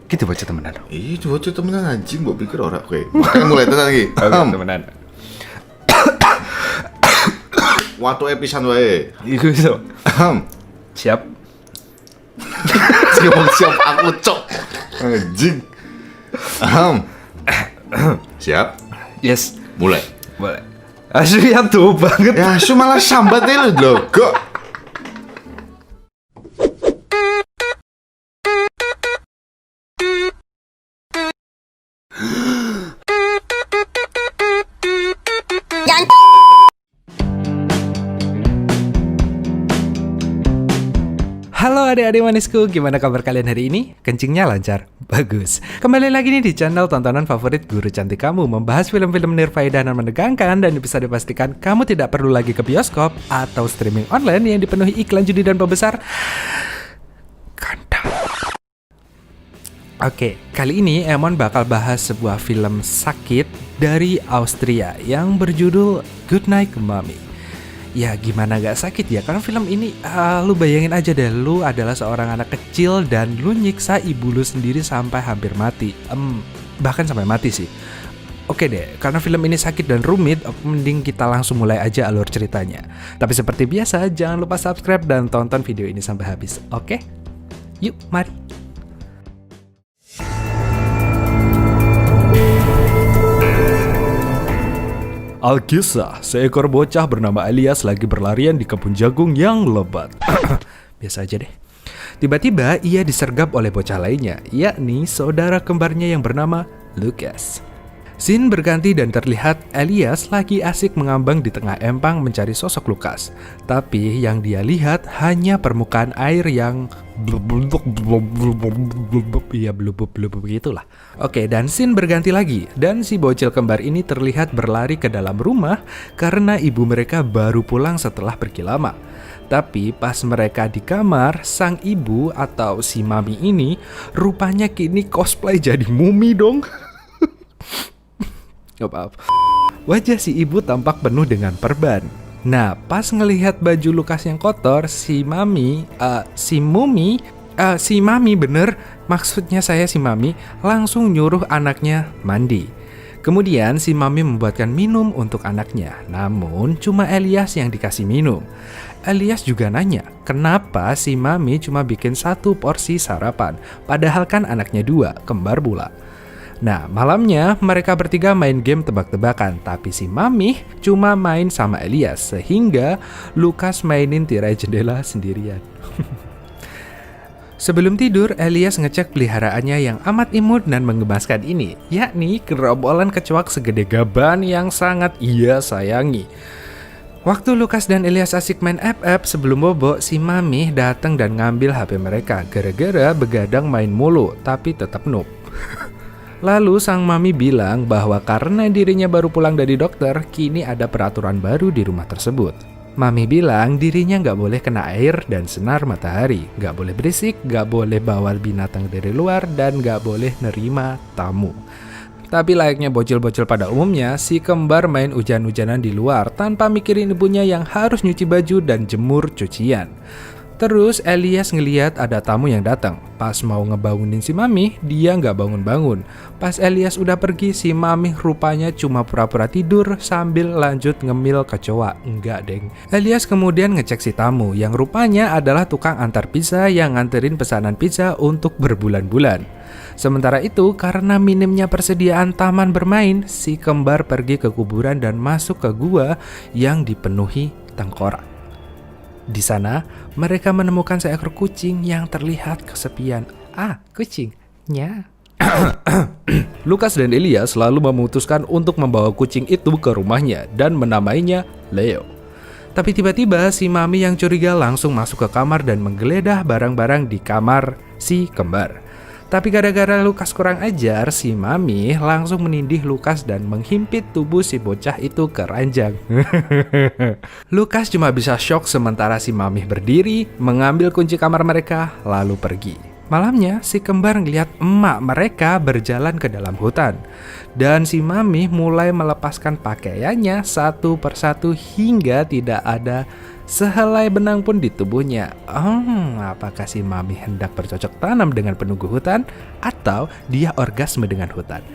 Kita baca temenan. Ih, coba temenan anjing, mbok pikir ora kowe. Makanya mulai tenan iki. Temenan. Waktu episan wae. Iku iso. Siap. Siap aku cok. Anjing. Siap. Yes. Mulai. Boleh. Asli ya tuh banget. Ya, su malah sambat lu logo. Halo adik-adik manisku, gimana kabar kalian hari ini? Kencingnya lancar? Bagus. Kembali lagi nih di channel tontonan favorit guru cantik kamu, membahas film-film nirfaedah dan menegangkan, dan bisa dipastikan kamu tidak perlu lagi ke bioskop atau streaming online yang dipenuhi iklan judi dan pembesar kandang. Oke, kali ini Emon bakal bahas sebuah film sakit dari Austria yang berjudul Good Night Mommy. Ya gimana gak sakit ya, karena film ini lu bayangin aja deh, lu adalah seorang anak kecil dan lu nyiksa ibu lu sendiri sampai hampir mati, bahkan sampai mati sih. Oke deh, karena film ini sakit dan rumit, mending kita langsung mulai aja alur ceritanya. Tapi seperti biasa, jangan lupa subscribe dan tonton video ini sampai habis, oke? Yuk, mari. Alkisah, seekor bocah bernama Elias lagi berlarian di kebun jagung yang lebat. Biasa aja deh. Tiba-tiba ia disergap oleh bocah lainnya, yakni saudara kembarnya yang bernama Lucas. Scene berganti dan terlihat Elias lagi asik mengambang di tengah empang mencari sosok Lucas. Tapi yang dia lihat hanya permukaan air yang ya blubub gitulah. Oke, dan scene berganti lagi, dan si bocil kembar ini terlihat berlari ke dalam rumah karena ibu mereka baru pulang setelah pergi lama. Tapi pas mereka di kamar, sang ibu atau si mami ini rupanya kini cosplay jadi mumi dong. Gak apa-apa. Wajah si ibu tampak penuh dengan perban. Nah, pas ngelihat baju Lucas yang kotor, si mami maksudnya saya si mami, langsung nyuruh anaknya mandi. Kemudian si mami membuatkan minum untuk anaknya, namun cuma Elias yang dikasih minum. Elias juga nanya, kenapa si mami cuma bikin 1 porsi sarapan, padahal kan anaknya 2, kembar pula. Nah, malamnya mereka bertiga main game tebak-tebakan, tapi si mami cuma main sama Elias, sehingga Lucas mainin tirai jendela sendirian. Sebelum tidur, Elias ngecek peliharaannya yang amat imut dan menggemaskan ini, yakni gerombolan kecoak segede gaban yang sangat ia sayangi. Waktu Lucas dan Elias asik main FF sebelum bobo, si mami datang dan ngambil HP mereka gara-gara begadang main mulu, tapi tetap noob. Lalu sang mami bilang bahwa karena dirinya baru pulang dari dokter, kini ada peraturan baru di rumah tersebut. Mami bilang dirinya nggak boleh kena air dan sinar matahari, nggak boleh berisik, nggak boleh bawa binatang dari luar, dan nggak boleh nerima tamu. Tapi layaknya bocil-bocil pada umumnya, si kembar main hujan-hujanan di luar tanpa mikirin ibunya yang harus nyuci baju dan jemur cucian. Terus Elias ngeliat ada tamu yang datang. Pas mau ngebangunin si mami, dia nggak bangun-bangun. Pas Elias udah pergi, si mami rupanya cuma pura-pura tidur sambil lanjut ngemil kecoa. Enggak deng. Elias kemudian ngecek si tamu yang rupanya adalah tukang antar pizza yang nganterin pesanan pizza untuk berbulan-bulan. Sementara itu, karena minimnya persediaan taman bermain, si kembar pergi ke kuburan dan masuk ke gua yang dipenuhi tengkorak. Di sana, mereka menemukan seekor kucing yang terlihat kesepian. Kucingnya. Lucas dan Elias lalu memutuskan untuk membawa kucing itu ke rumahnya dan menamainya Leo. Tapi tiba-tiba si mami yang curiga langsung masuk ke kamar dan menggeledah barang-barang di kamar si kembar. Tapi gara-gara Lucas kurang ajar, si mami langsung menindih Lucas dan menghimpit tubuh si bocah itu ke ranjang. Lucas cuma bisa shock sementara si mami berdiri, mengambil kunci kamar mereka, lalu pergi. Malamnya, si kembar ngeliat emak mereka berjalan ke dalam hutan. Dan si Mami mulai melepaskan pakaiannya satu persatu hingga tidak ada sehelai benang pun di tubuhnya. Apakah si Mami hendak bercocok tanam dengan penunggu hutan? Atau dia orgasme dengan hutan?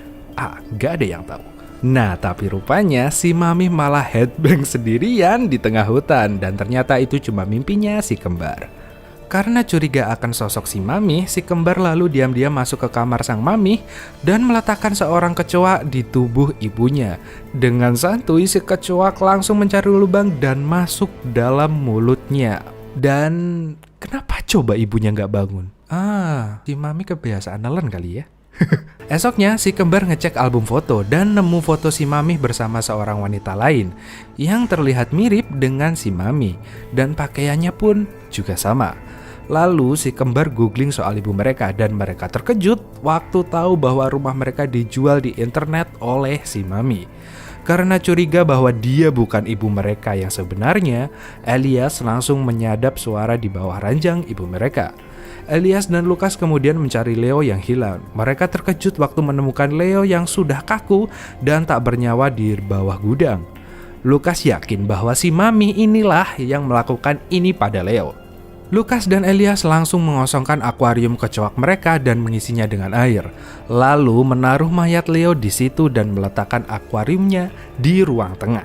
Gak ada yang tahu. Nah, tapi rupanya si Mami malah headbang sendirian di tengah hutan. Dan ternyata itu cuma mimpinya si kembar. Karena curiga akan sosok si Mami, si kembar lalu diam-diam masuk ke kamar sang Mami dan meletakkan seorang kecoa di tubuh ibunya. Dengan santuy si kecoa langsung mencari lubang dan masuk dalam mulutnya. Dan kenapa coba ibunya nggak bangun? Si Mami kebiasaan nelen kali ya. Esoknya si kembar ngecek album foto dan nemu foto si Mami bersama seorang wanita lain yang terlihat mirip dengan si Mami dan pakaiannya pun juga sama. Lalu si kembar googling soal ibu mereka dan mereka terkejut waktu tahu bahwa rumah mereka dijual di internet oleh si Mami. Karena curiga bahwa dia bukan ibu mereka yang sebenarnya, Elias langsung menyadap suara di bawah ranjang ibu mereka. Elias dan Lukas kemudian mencari Leo yang hilang. Mereka terkejut waktu menemukan Leo yang sudah kaku dan tak bernyawa di bawah gudang. Lukas yakin bahwa si Mami inilah yang melakukan ini pada Leo. Lukas dan Elias langsung mengosongkan akuarium kecoak mereka dan mengisinya dengan air. Lalu menaruh mayat Leo di situ dan meletakkan akuariumnya di ruang tengah.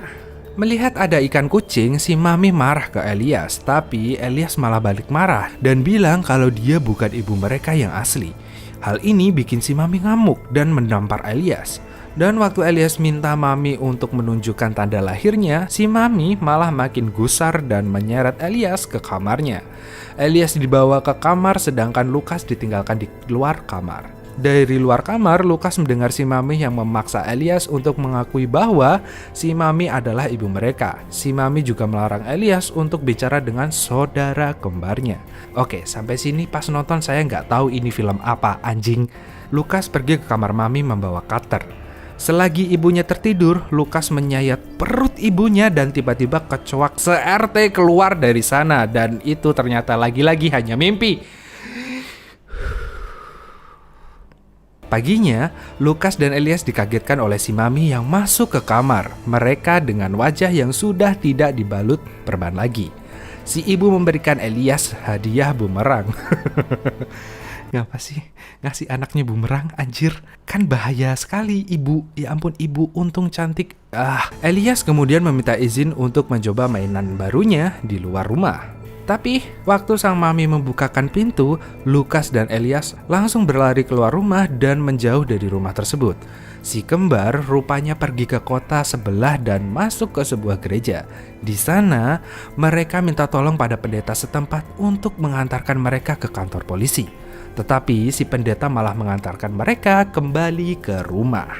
Melihat ada ikan kucing, si Mami marah ke Elias, tapi Elias malah balik marah dan bilang kalau dia bukan ibu mereka yang asli. Hal ini bikin si Mami ngamuk dan mendampar Elias. Dan waktu Elias minta Mami untuk menunjukkan tanda lahirnya, si Mami malah makin gusar dan menyeret Elias ke kamarnya. Elias dibawa ke kamar sedangkan Lukas ditinggalkan di luar kamar. Dari luar kamar, Lukas mendengar si Mami yang memaksa Elias untuk mengakui bahwa si Mami adalah ibu mereka. Si Mami juga melarang Elias untuk bicara dengan saudara kembarnya. Oke, sampai sini pas nonton saya nggak tahu ini film apa, anjing. Lukas pergi ke kamar Mami membawa cutter. Selagi ibunya tertidur, Lukas menyayat perut ibunya dan tiba-tiba kecoak se-RT keluar dari sana. Dan itu ternyata lagi-lagi hanya mimpi. Paginya, Lukas dan Elias dikagetkan oleh si Mami yang masuk ke kamar. Mereka dengan wajah yang sudah tidak dibalut perban lagi. Si ibu memberikan Elias hadiah bumerang. Ngapa sih ngasih anaknya bumerang, anjir? Kan bahaya sekali, ibu. Ya ampun, ibu, untung cantik. Elias kemudian meminta izin untuk mencoba mainan barunya di luar rumah. Tapi waktu sang Mami membukakan pintu, Lukas dan Elias langsung berlari keluar rumah dan menjauh dari rumah tersebut. Si kembar rupanya pergi ke kota sebelah dan masuk ke sebuah gereja. Di sana, mereka minta tolong pada pendeta setempat untuk mengantarkan mereka ke kantor polisi. Tetapi si pendeta malah mengantarkan mereka kembali ke rumah,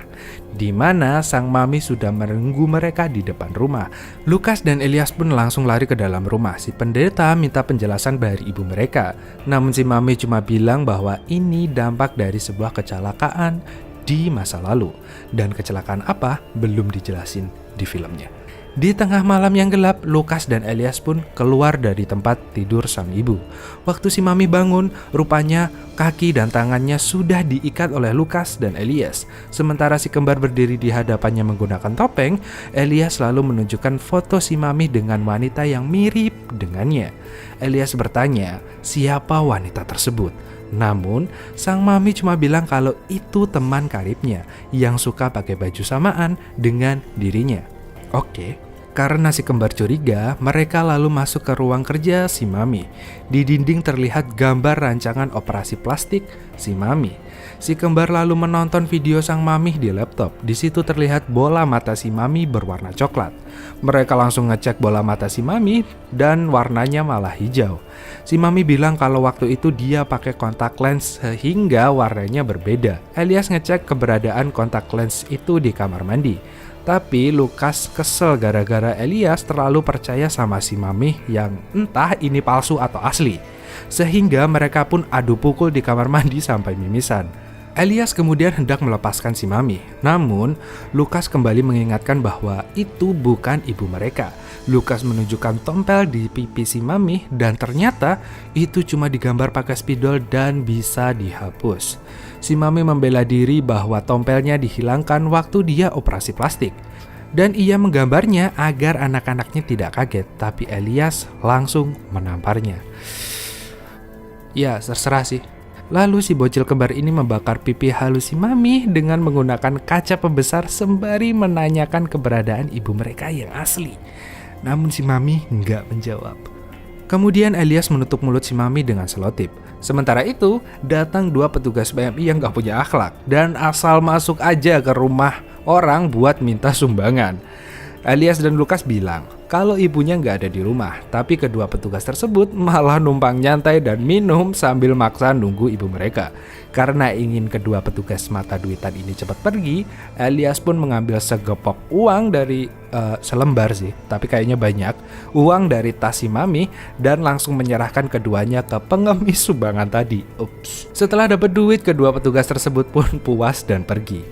di mana sang Mami sudah menunggu mereka di depan rumah. Lukas dan Elias pun langsung lari ke dalam rumah. Si pendeta minta penjelasan dari ibu mereka. Namun si Mami cuma bilang bahwa ini dampak dari sebuah kecelakaan di masa lalu. Dan kecelakaan apa belum dijelasin di filmnya. Di tengah malam yang gelap, Lukas dan Elias pun keluar dari tempat tidur sang ibu. Waktu si Mami bangun, rupanya kaki dan tangannya sudah diikat oleh Lukas dan Elias. Sementara si kembar berdiri di hadapannya menggunakan topeng, Elias lalu menunjukkan foto si Mami dengan wanita yang mirip dengannya. Elias bertanya, siapa wanita tersebut? Namun, sang Mami cuma bilang kalau itu teman karibnya yang suka pakai baju samaan dengan dirinya. Oke, karena si kembar curiga, mereka lalu masuk ke ruang kerja si Mami. Di dinding terlihat gambar rancangan operasi plastik si Mami. Si kembar lalu menonton video sang Mami di laptop. Di situ terlihat bola mata si Mami berwarna coklat. Mereka langsung ngecek bola mata si Mami dan warnanya malah hijau. Si Mami bilang kalau waktu itu dia pakai kontak lens sehingga warnanya berbeda. Elias ngecek keberadaan kontak lens itu di kamar mandi. Tapi Lukas kesel gara-gara Elias terlalu percaya sama si Mami yang entah ini palsu atau asli. Sehingga mereka pun adu pukul di kamar mandi sampai mimisan. Elias kemudian hendak melepaskan si Mami. Namun, Lukas kembali mengingatkan bahwa itu bukan ibu mereka. Lukas menunjukkan tompel di pipi si Mami dan ternyata itu cuma digambar pakai spidol dan bisa dihapus. Si Mami membela diri bahwa tompelnya dihilangkan waktu dia operasi plastik. Dan ia menggambarnya agar anak-anaknya tidak kaget, tapi Elias langsung menamparnya. Ya, terserah sih. Lalu si bocil kembar ini membakar pipi halus si Mami dengan menggunakan kaca pembesar sembari menanyakan keberadaan ibu mereka yang asli. Namun si Mami nggak menjawab. Kemudian Elias menutup mulut si Mami dengan selotip. Sementara itu, datang 2 petugas PMI yang nggak punya akhlak dan asal masuk aja ke rumah orang buat minta sumbangan. Elias dan Lukas bilang kalau ibunya nggak ada di rumah, tapi kedua petugas tersebut malah numpang nyantai dan minum sambil maksa nunggu ibu mereka. Karena ingin kedua petugas mata duitan ini cepat pergi, Elias pun mengambil segepok uang dari selembar sih, tapi kayaknya banyak, uang dari tas si Mami dan langsung menyerahkan keduanya ke pengemis sumbangan tadi. Ups. Setelah dapat duit, kedua petugas tersebut pun puas dan pergi.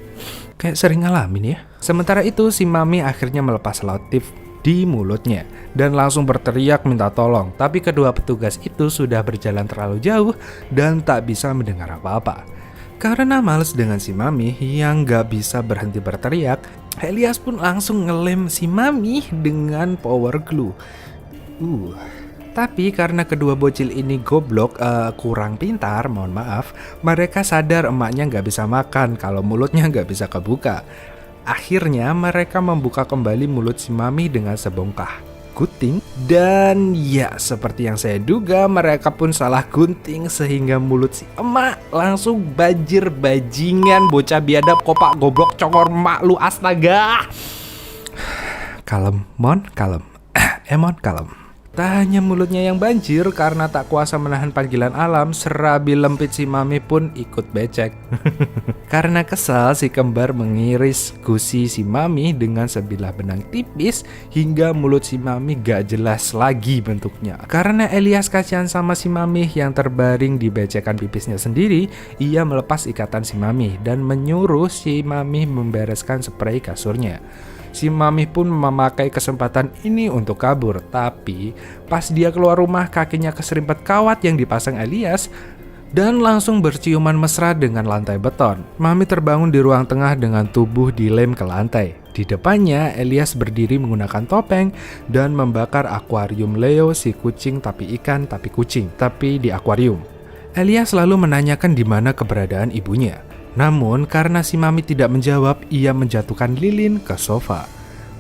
Kayak sering ngalamin ya. Sementara itu si Mami akhirnya melepas selotip di mulutnya dan langsung berteriak minta tolong. Tapi kedua petugas itu sudah berjalan terlalu jauh dan tak bisa mendengar apa-apa. Karena males dengan si Mami yang gak bisa berhenti berteriak, Elias pun langsung ngelem si Mami dengan power glue. Tapi karena kedua bocil ini goblok, kurang pintar, mohon maaf, mereka sadar emaknya nggak bisa makan kalau mulutnya nggak bisa kebuka. Akhirnya mereka membuka kembali mulut si Mami dengan sebongkah gunting. Dan ya seperti yang saya duga, mereka pun salah gunting sehingga mulut si emak langsung banjir bajingan. Bocah biadab, kopak, goblok, congor, mak lu, astaga. Kalem, Mon, kalem. Mon, kalem. Tak hanya mulutnya yang banjir karena tak kuasa menahan panggilan alam, serabi lempit si Mami pun ikut becek. Karena kesal, si kembar mengiris gusi si Mami dengan sebilah benang tipis hingga mulut si Mami gak jelas lagi bentuknya. Karena Elias kasihan sama si Mami yang terbaring di becekan pipisnya sendiri, ia melepas ikatan si Mami dan menyuruh si Mami membereskan spray kasurnya. Si Mami pun memakai kesempatan ini untuk kabur, tapi pas dia keluar rumah kakinya keserimpet kawat yang dipasang Elias dan langsung berciuman mesra dengan lantai beton. Mami terbangun di ruang tengah dengan tubuh dilem ke lantai. Di depannya Elias berdiri menggunakan topeng dan membakar akuarium Leo, si kucing tapi ikan tapi kucing, tapi di akuarium. Elias lalu menanyakan di mana keberadaan ibunya. Namun karena si Mami tidak menjawab, ia menjatuhkan lilin ke sofa.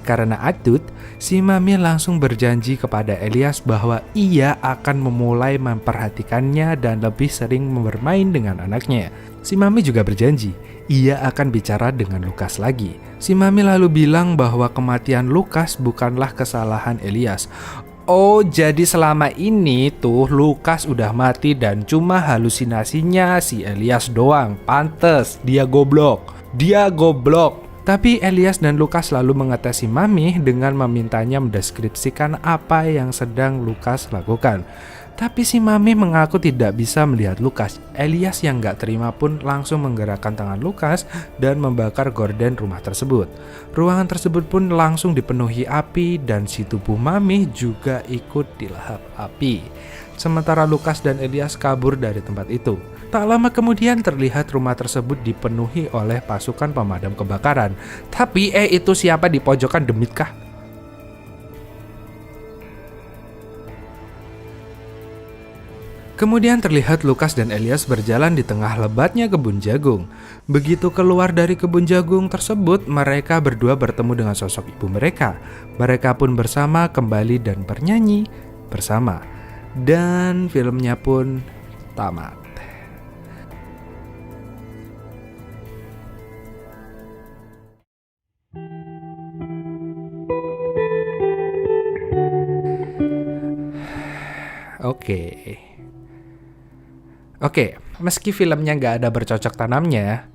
Karena atut, si Mami langsung berjanji kepada Elias bahwa ia akan memulai memperhatikannya dan lebih sering bermain dengan anaknya. Si Mami juga berjanji, ia akan bicara dengan Lukas lagi. Si Mami lalu bilang bahwa kematian Lukas bukanlah kesalahan Elias. Oh, jadi selama ini tuh Lukas udah mati dan cuma halusinasinya si Elias doang. Pantes, dia goblok. Dia goblok. Tapi Elias dan Lukas lalu mengetes si Mami dengan memintanya mendeskripsikan apa yang sedang Lukas lakukan. Tapi si Mami mengaku tidak bisa melihat Lukas. Elias yang gak terima pun langsung menggerakkan tangan Lukas dan membakar gorden rumah tersebut. Ruangan tersebut pun langsung dipenuhi api dan si tubuh Mami juga ikut dilahap api. Sementara Lukas dan Elias kabur dari tempat itu. Tak lama kemudian terlihat rumah tersebut dipenuhi oleh pasukan pemadam kebakaran. Tapi itu siapa di pojokan demitkah? Kemudian terlihat Lukas dan Elias berjalan di tengah lebatnya kebun jagung. Begitu keluar dari kebun jagung tersebut, mereka berdua bertemu dengan sosok ibu mereka. Mereka pun bersama kembali dan bernyanyi bersama. Dan filmnya pun tamat. Oke, meski filmnya nggak ada bercocok tanamnya,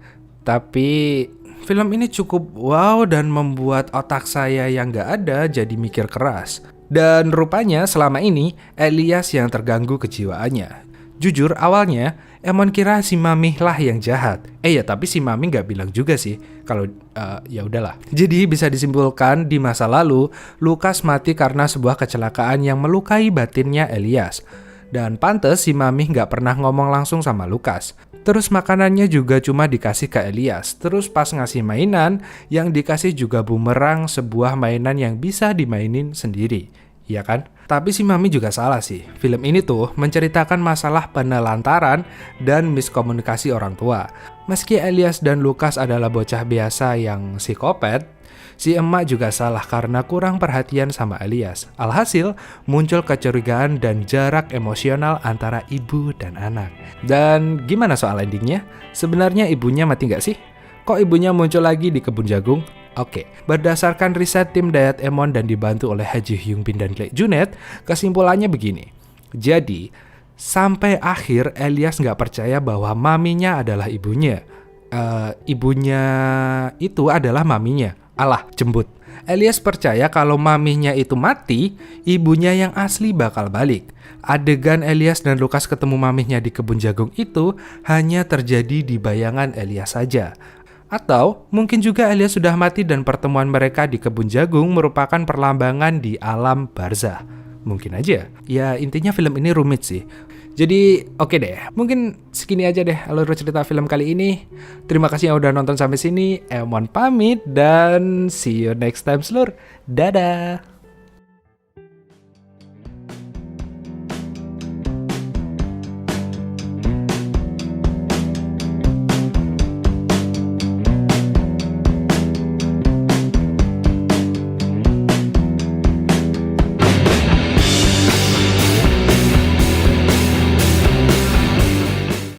tapi film ini cukup wow dan membuat otak saya yang nggak ada jadi mikir keras. Dan rupanya selama ini Elias yang terganggu kejiwaannya. Jujur awalnya Emon kira si Mami lah yang jahat. Ya tapi si Mami nggak bilang juga sih. Kalau ya udahlah. Jadi bisa disimpulkan di masa lalu Lukas mati karena sebuah kecelakaan yang melukai batinnya Elias. Dan pantes si Mami nggak pernah ngomong langsung sama Lukas. Terus makanannya juga cuma dikasih ke Elias. Terus pas ngasih mainan, yang dikasih juga bumerang, sebuah mainan yang bisa dimainin sendiri. Iya kan? Tapi si Mami juga salah sih. Film ini tuh menceritakan masalah penelantaran dan miskomunikasi orang tua. Meski Elias dan Lukas adalah bocah biasa yang psikopat, si emak juga salah karena kurang perhatian sama Elias. Alhasil, muncul kecurigaan dan jarak emosional antara ibu dan anak. Dan gimana soal endingnya? Sebenarnya ibunya mati nggak sih? Kok ibunya muncul lagi di kebun jagung? Oke, berdasarkan riset tim Dayat Emon dan dibantu oleh Haji Hyungbin dan Lee Junet, kesimpulannya begini. Jadi, sampai akhir Elias nggak percaya bahwa maminya adalah ibunya. Ibunya itu adalah maminya. Alah, jembut. Elias percaya kalau maminya itu mati, ibunya yang asli bakal balik. Adegan Elias dan Lukas ketemu maminya di kebun jagung itu hanya terjadi di bayangan Elias saja. Atau mungkin juga Elias sudah mati dan pertemuan mereka di kebun jagung merupakan perlambangan di alam barzah. Mungkin aja. Ya intinya film ini rumit sih. Jadi oke deh, mungkin segini aja deh alur cerita film kali ini. Terima kasih yang udah nonton sampai sini. Emon pamit dan see you next time, Slur. Dadah.